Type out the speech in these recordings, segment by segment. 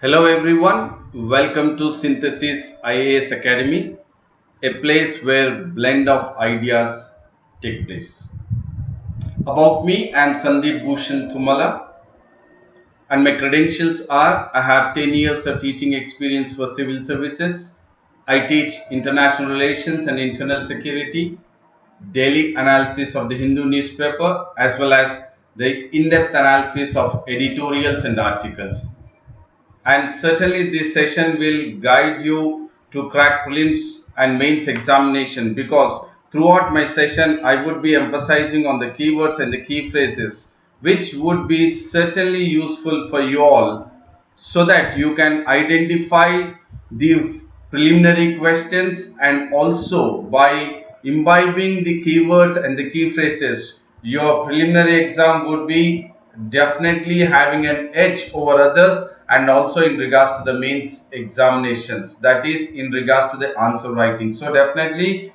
Hello everyone, welcome to Synthesis IAS Academy, a place where blend of ideas take place. About me, I am Sandeep Bhushan Thumala and my credentials are I have 10 years of teaching experience for civil services. I teach international relations and internal security, daily analysis of the Hindu newspaper as well as the in-depth analysis of editorials and articles. And certainly this session will guide you to crack prelims and mains examination, because throughout my session I would be emphasizing on the keywords and the key phrases which would be certainly useful for you all, so that you can identify the preliminary questions, and also by imbibing the keywords and the key phrases your preliminary exam would be definitely having an edge over others, and also in regards to the mains examinations, that is in regards to the answer writing. So definitely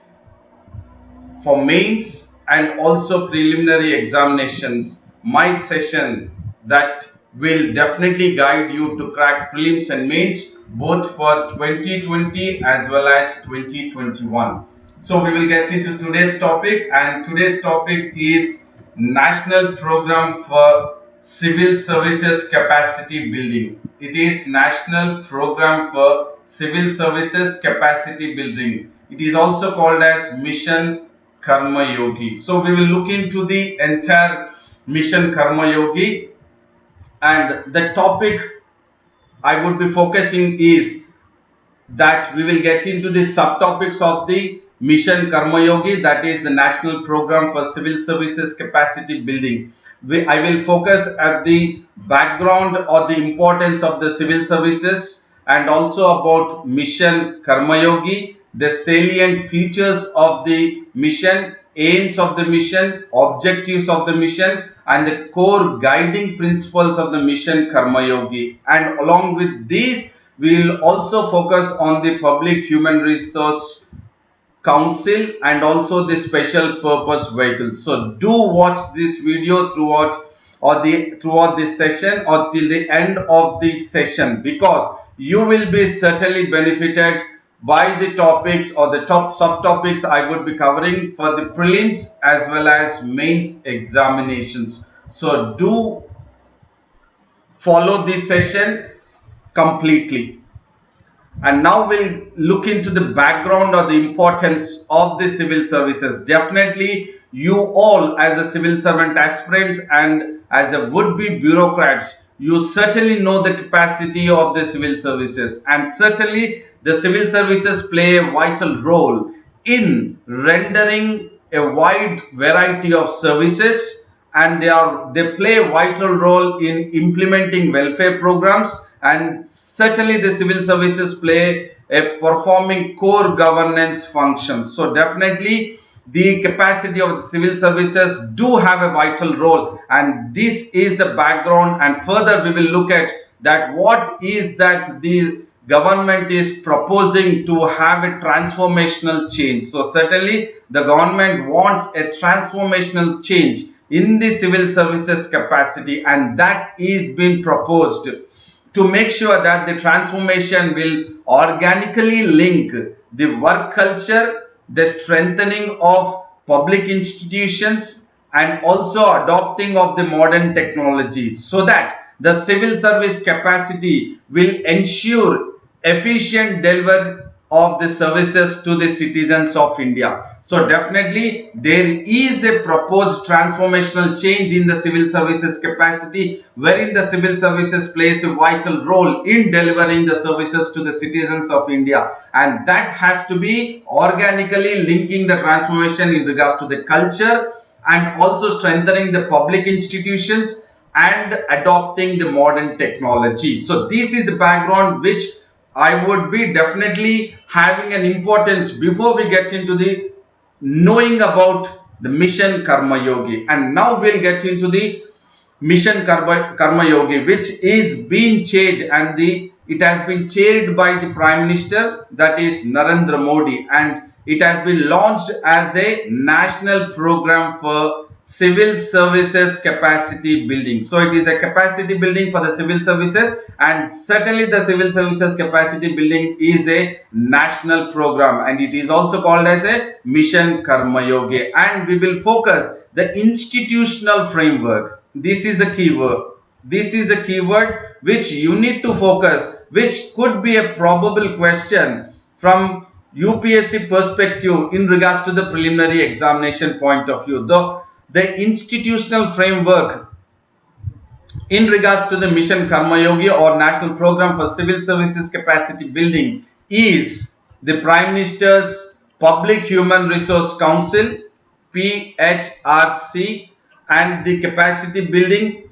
for mains and also preliminary examinations, my session that will definitely guide you to crack prelims and mains both for 2020 as well as 2021. So we will get into today's topic, and today's topic is National Program for Civil Services Capacity Building. It is National Program for Civil Services Capacity Building. It is also called as Mission Karma Yogi. So we will look into the entire Mission Karma Yogi, and the topic I would be focusing is that we will get into the subtopics of the Mission Karma Yogi, that is the National Program for Civil Services Capacity Building. I will focus at the background or the importance of the civil services, and also about Mission Karma Yogi, the salient features of the mission, aims of the mission, objectives of the mission, and the core guiding principles of the Mission Karma Yogi. And along with these, we will also focus on the Public Human Resource Council and also the special purpose vehicles. So do watch this video throughout this session or till the end of this session, because you will be certainly benefited by the topics or the top subtopics I would be covering for the prelims as well as mains examinations. So do follow this session completely. And now we'll look into the background or the importance of the civil services. Definitely you all as a civil servant aspirants and as a would-be bureaucrats, you certainly know the capacity of the civil services, and certainly the civil services play a vital role in rendering a wide variety of services, and they play a vital role in implementing welfare programs, and certainly the civil services play a performing core governance functions. So definitely the capacity of the civil services do have a vital role, and this is the background. And further we will look at that what is that the government is proposing to have a transformational change. So certainly the government wants a transformational change in the civil services capacity, and that is being proposed to make sure that the transformation will organically link the work culture, the strengthening of public institutions, and also adopting of the modern technologies, so that the civil service capacity will ensure efficient delivery of the services to the citizens of India. So definitely there is a proposed transformational change in the civil services capacity, wherein the civil services plays a vital role in delivering the services to the citizens of India, and that has to be organically linking the transformation in regards to the culture, and also strengthening the public institutions and adopting the modern technology. So this is the background which I would be definitely having an importance before we get into the knowing about the Mission Karma Yogi. And now we'll get into the Mission Karma Yogi, which is being changed, and it has been chaired by the Prime Minister, that is Narendra Modi, and it has been launched as a national program for civil services capacity building. So it is a capacity building for the civil services, and certainly the civil services capacity building is a national program, and it is also called as a Mission Karma Yogi. And we will focus the institutional framework. This is a keyword. This is a keyword which you need to focus, which could be a probable question from UPSC perspective in regards to the preliminary examination point of view. The institutional framework in regards to the Mission Karma Yogi or National Program for Civil Services Capacity Building is the Prime Minister's Public Human Resource Council, PHRC, and the Capacity Building,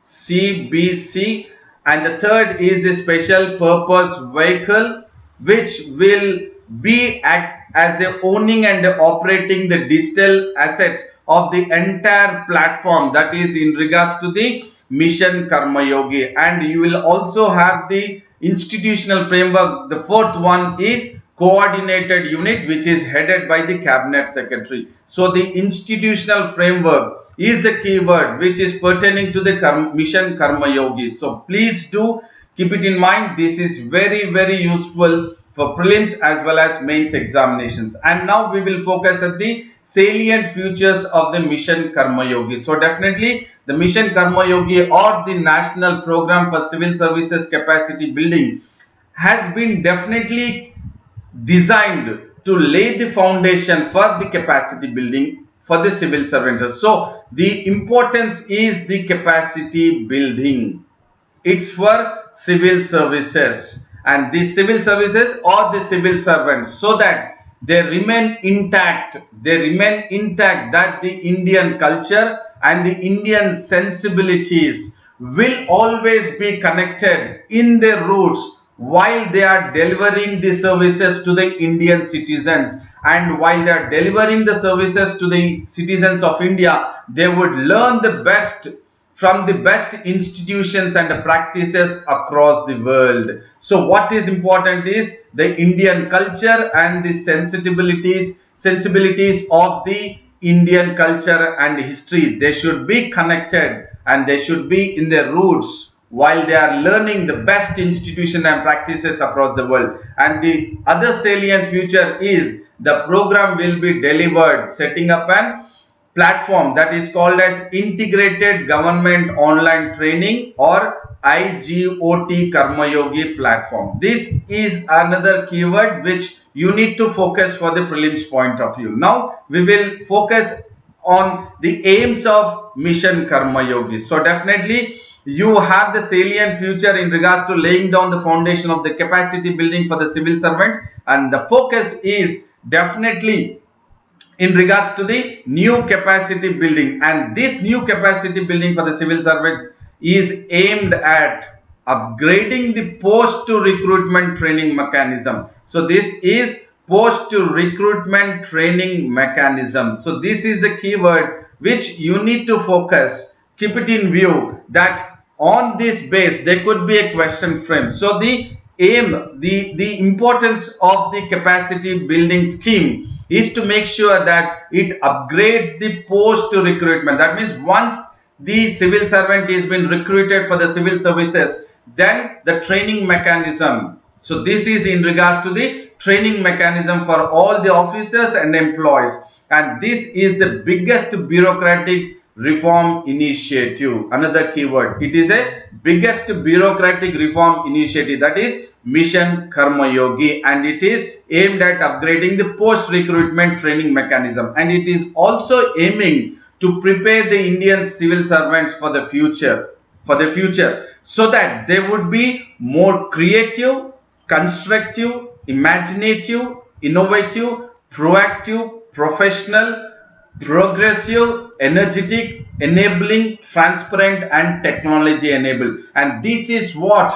CBC, and the third is the Special Purpose Vehicle, which will be act as a owning and operating the digital assets of the entire platform, that is in regards to the Mission Karma Yogi. And you will also have the institutional framework. The fourth one is coordinated unit, which is headed by the cabinet secretary. So the institutional framework is the keyword which is pertaining to the Mission Karma Yogi. So please do keep it in mind. This is very useful for prelims as well as mains examinations. And now we will focus at the salient features of the Mission Karma Yogi. So definitely the Mission Karma Yogi or the National Program for Civil Services Capacity Building has been definitely designed to lay the foundation for the capacity building for the civil servants. So the importance is the capacity building. It's for civil services, and the civil services or the civil servants, so that they remain intact. They remain intact, that the Indian culture and the Indian sensibilities will always be connected in their roots while they are delivering the services to the Indian citizens. And while they are delivering the services to the citizens of India, they would learn the best from the best institutions and practices across the world. So what is important is the Indian culture and the sensibilities of the Indian culture and history. They should be connected and they should be in their roots while they are learning the best institution and practices across the world. And the other salient feature is the program will be delivered setting up an platform that is called as Integrated Government Online Training, or IGOT Karma Yogi platform. This is another keyword which you need to focus for the prelims point of view. Now we will focus on the aims of Mission Karma Yogi. So definitely you have the salient future in regards to laying down the foundation of the capacity building for the civil servants, and the focus is definitely in regards to the new capacity building. And this new capacity building for the civil servants is aimed at upgrading the post to recruitment training mechanism. So this is post to recruitment training mechanism. So this is the keyword which you need to focus. Keep it in view that on this base there could be a question frame. So the aim, the importance of the capacity building scheme is to make sure that it upgrades the post to recruitment. That means once the civil servant is been recruited for the civil services, then the training mechanism. So this is in regards to the training mechanism for all the officers and employees, and this is the biggest bureaucratic reform initiative. Another keyword, it is a biggest bureaucratic reform initiative, that is Mission Karma Yogi, and it is aimed at upgrading the post recruitment training mechanism, and it is also aiming to prepare the Indian civil servants for the future, so that they would be more creative, constructive, imaginative, innovative, proactive, professional, progressive, energetic, enabling, transparent, and technology enabled. And this is what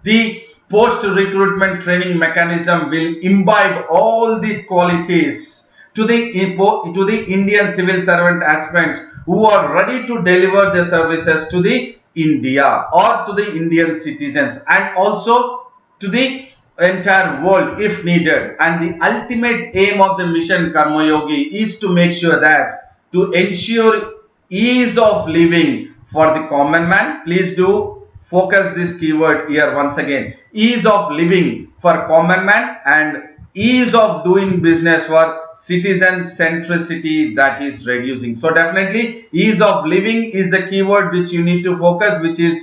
the post recruitment training mechanism will imbibe all these qualities to the Indian civil servant aspirants who are ready to deliver their services to the India or to the Indian citizens, and also to the entire world if needed. And the ultimate aim of the Mission Karma Yogi is to make sure that to ensure ease of living for the common man. Please do focus this keyword here once again. Ease of living for common man and ease of doing business for citizen centricity, that is reducing. So definitely ease of living is the keyword which you need to focus, which is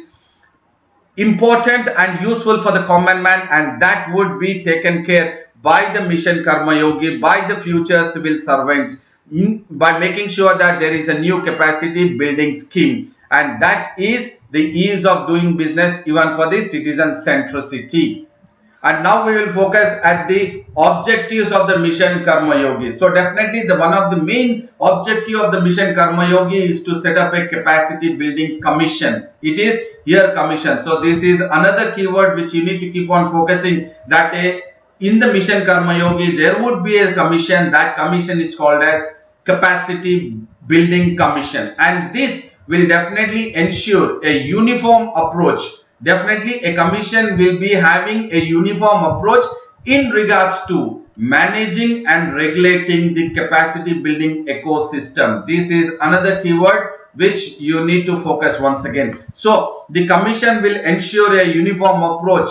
important and useful for the common man, and that would be taken care by the mission Karma Yogi, by the future civil servants, by making sure that there is a new capacity building scheme, and that is the ease of doing business even for the citizen centricity. And now we will focus at the objectives of the mission Karma Yogi. So definitely the one of the main objective of the mission Karma Yogi is to set up a capacity building commission. It is here commission. So this is another keyword which you need to keep on focusing, that in the mission Karma Yogi there would be a commission. That commission is called as capacity building commission, and this will definitely ensure a uniform approach. Definitely a commission will be having a uniform approach in regards to managing and regulating the capacity building ecosystem. This is another keyword which you need to focus once again. So the commission will ensure a uniform approach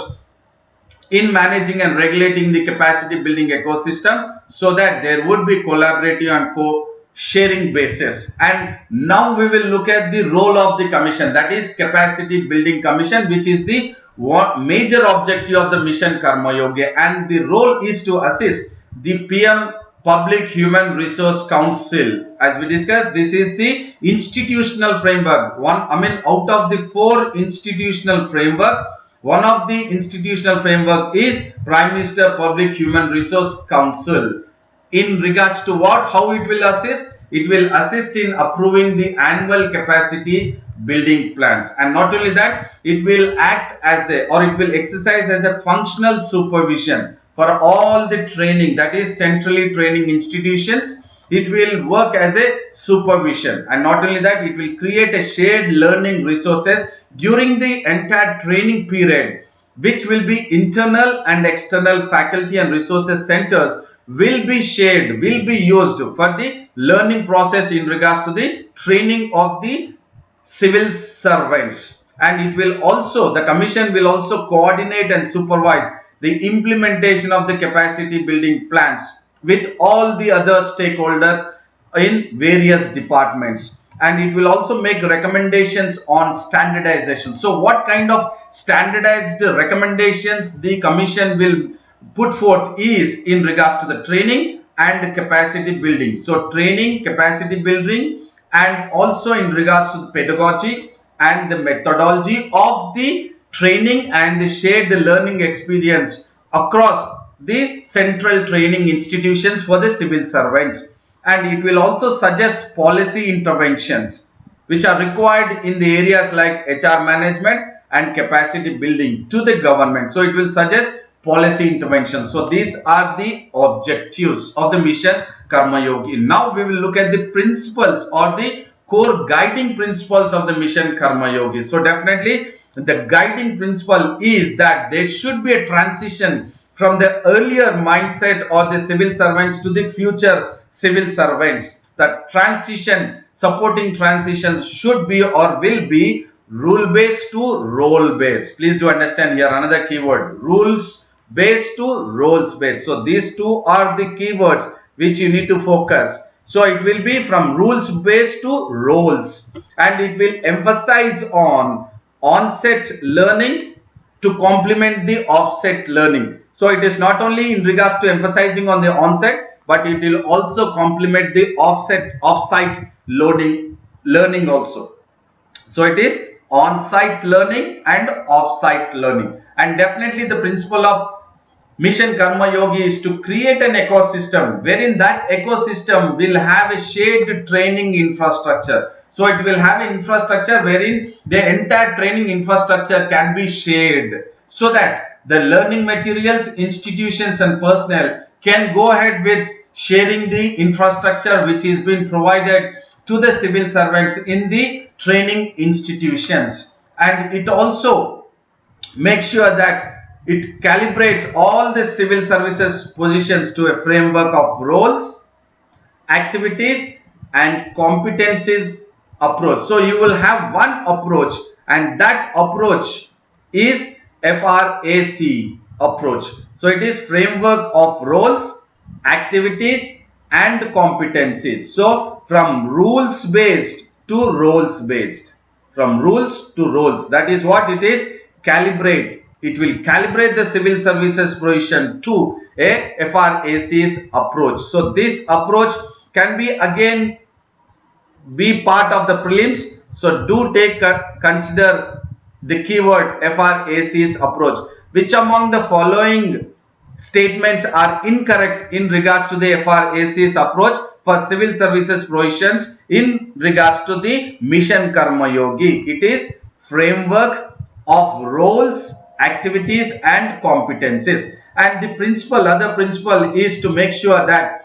in managing and regulating the capacity building ecosystem, so that there would be collaborative and co-sharing basis. And now we will look at the role of the commission, that is capacity building commission, which is the major objective of the mission Karma Yogi, and the role is to assist the PM Public Human Resource Council. As we discussed, this is the institutional framework. Out of the 4 institutional framework, one of the institutional framework is Prime Minister Public Human Resource Council. In regards to what, how it will assist? It will assist in approving the annual capacity building plans, and not only that, it will act as a, or it will exercise as a functional supervision for all the training, that is centrally training institutions. It will work as a supervision, and not only that, it will create a shared learning resources during the entire training period, which will be internal and external faculty and resources centers will be shared, will be used for the learning process in regards to the training of the civil servants. And it will also, the commission will also coordinate and supervise the implementation of the capacity building plans with all the other stakeholders in various departments, and it will also make recommendations on standardization. So what kind of standardized recommendations the commission will put forth is in regards to the training and capacity building. So training, capacity building, and also in regards to the pedagogy and the methodology of the training and the shared learning experience across the central training institutions for the civil servants. And it will also suggest policy interventions which are required in the areas like HR management and capacity building to the government. So it will suggest policy interventions. So these are the objectives of the mission Karma Yogi. Now we will look at the principles or the core guiding principles of the mission Karma Yogi. So definitely the guiding principle is that there should be a transition from the earlier mindset of the civil servants to the future civil servants. The transition, supporting transitions should be or will be rule based to role based. Please do understand here another keyword, rules based to roles based. So these two are the keywords which you need to focus. So it will be from rules based to roles, and it will emphasize on onset learning to complement the offset learning. So it is not only in regards to emphasizing on the onset, but it will also complement the offsite learning also. So it is on-site learning and off-site learning. And definitely the principle of mission Karma Yogi is to create an ecosystem wherein that ecosystem will have a shared training infrastructure. So it will have an infrastructure wherein the entire training infrastructure can be shared, so that the learning materials, institutions and personnel can go ahead with sharing the infrastructure which is being provided to the civil servants in the training institutions. And it also makes sure that it calibrates all the civil services positions to a framework of roles, activities and competencies approach. So you will have one approach, and that approach is FRAC approach. So it is framework of roles, activities and competencies. So from rules based to roles based, from rules to roles, that is what it is. Calibrate, it will calibrate the civil services provision to a FRAC's approach. So this approach can be again be part of the prelims. So do take consider the keyword FRAC's approach. Which among the following statements are incorrect in regards to the FRAC's approach for civil services provisions in regards to the Mission Karma Yogi? It is framework of roles, activities and competencies. And the principle, other principle is to make sure that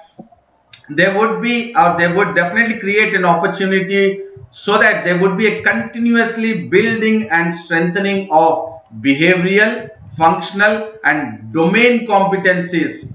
there would be, or they would definitely create an opportunity so that there would be a continuously building and strengthening of behavioral, functional and domain competencies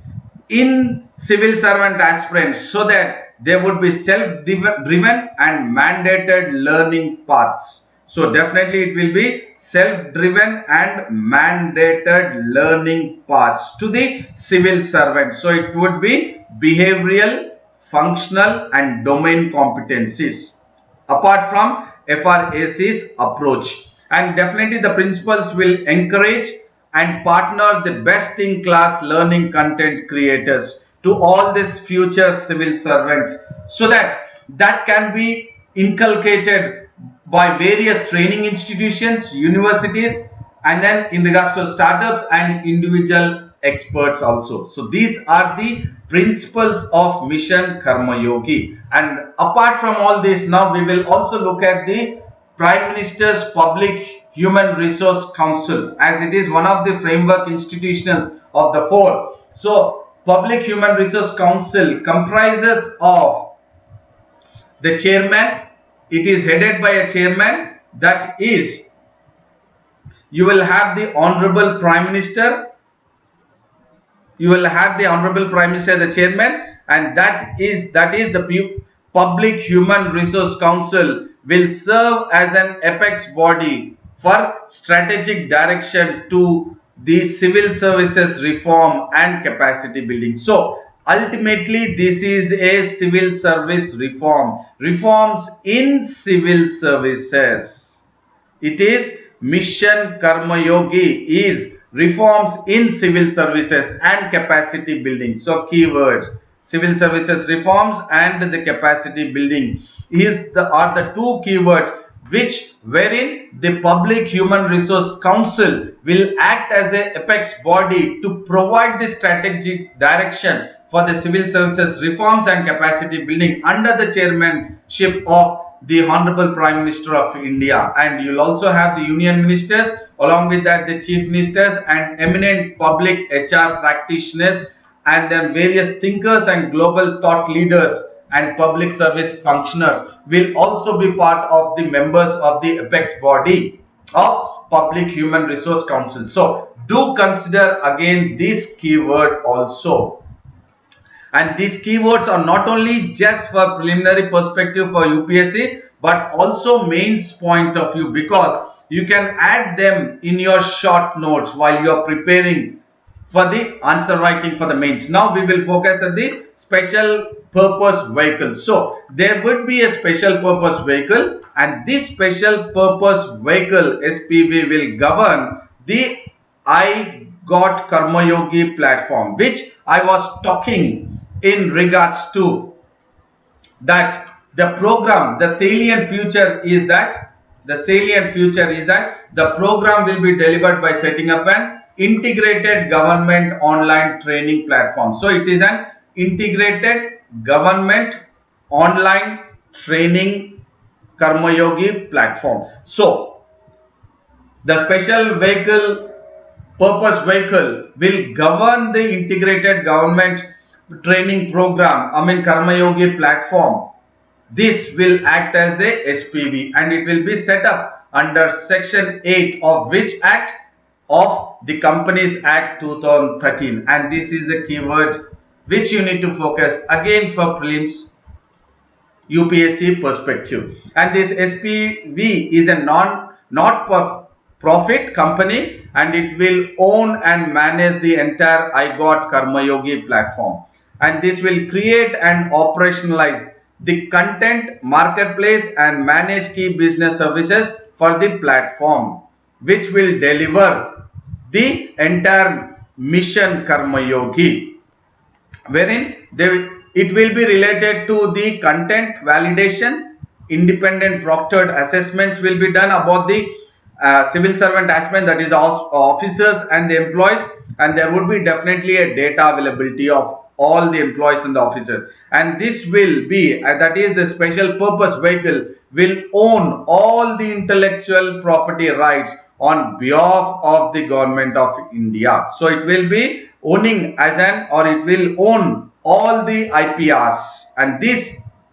in civil servant aspirants, so that there would be self-driven and mandated learning paths. So definitely it will be self-driven and mandated learning paths to the civil servant. So it would be behavioral, functional and domain competencies apart from FRAC's approach. And definitely the principles will encourage and partner the best in class learning content creators to all these future civil servants, so that that can be inculcated by various training institutions, universities, and then in regards to startups and individual experts also. So these are the principles of Mission Karma Yogi. And apart from all this, now we will also look at the Prime Minister's Public Human Resource Council, as it is one of the framework institutions of the four. So Public Human Resource Council comprises of the chairman. It is headed by a chairman, that is, you will have the Honorable Prime Minister. You will have the Honorable Prime Minister, the chairman, and that is the Public Human Resource Council will serve as an apex body for strategic direction to the civil services reform and capacity building. So ultimately this is a civil service reforms in civil services. It is Mission Karma Yogi is reforms in civil services and capacity building. So keywords, civil services reforms and the capacity building are the two keywords which wherein the Public Human Resource Council will act as a apex body to provide the strategic direction for the civil services reforms and capacity building under the chairmanship of the Honorable Prime Minister of India. And you'll also have the union ministers, along with that the chief ministers and eminent public HR practitioners, and then various thinkers and global thought leaders and public service functionaries will also be part of the members of the apex body of Public Human Resource Council. So do consider again this keyword also. And these keywords are not only just for preliminary perspective for UPSC, but also mains point of view, because you can add them in your short notes while you are preparing for the answer writing for the mains. Now we will focus on the special purpose vehicle. So there would be a special purpose vehicle, and this special purpose vehicle SPV will govern the I Got Karma Yogi platform, which I was talking in regards to that the program, the salient feature is that the program will be delivered by setting up an integrated government online training platform. So it is an integrated government online training Karma Yogi platform. So the special vehicle, purpose vehicle will govern the integrated government training program, Karma Yogi platform. This will act as a SPV, and it will be set up under section 8 of which act? Of the Companies Act 2013. And this is a keyword which you need to focus again for prelims. UPSC perspective. And this SPV is a not for profit company, and it will own and manage the entire iGot Karmayogi platform. And this will create and operationalize the content marketplace and manage key business services for the platform, which will deliver the entire mission Karmayogi, wherein it will be related to the content validation. Independent proctored assessments will be done about the civil servant aspirant, that is officers and the employees, and there would be definitely a data availability of all the employees and the officers. And this will be that is the special purpose vehicle will own all the intellectual property rights on behalf of the government of India. So it will be owning as an, or it will own all the IPRs, and this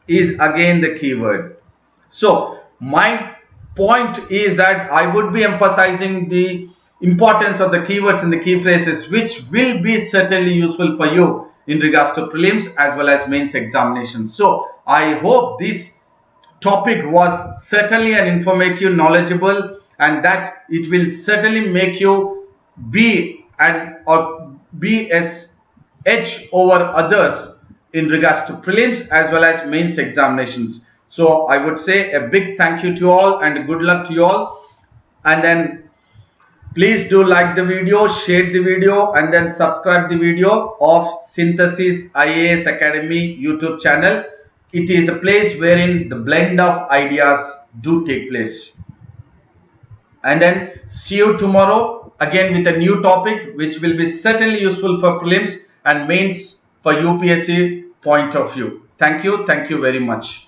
is again the keyword. So my point is that I would be emphasizing the importance of the keywords and the key phrases, which will be certainly useful for you in regards to prelims as well as mains examinations. So I hope this topic was certainly an informative, knowledgeable, and that it will certainly make you be or be as edge over others in regards to prelims as well as mains examinations. So I would say a big thank you to all and good luck to you all. And then please do like the video, share the video, and then subscribe the video of Synthesis IAS Academy YouTube channel. It is a place wherein the blend of ideas do take place. And then see you tomorrow again with a new topic which will be certainly useful for prelims and mains for UPSC point of view. Thank you very much.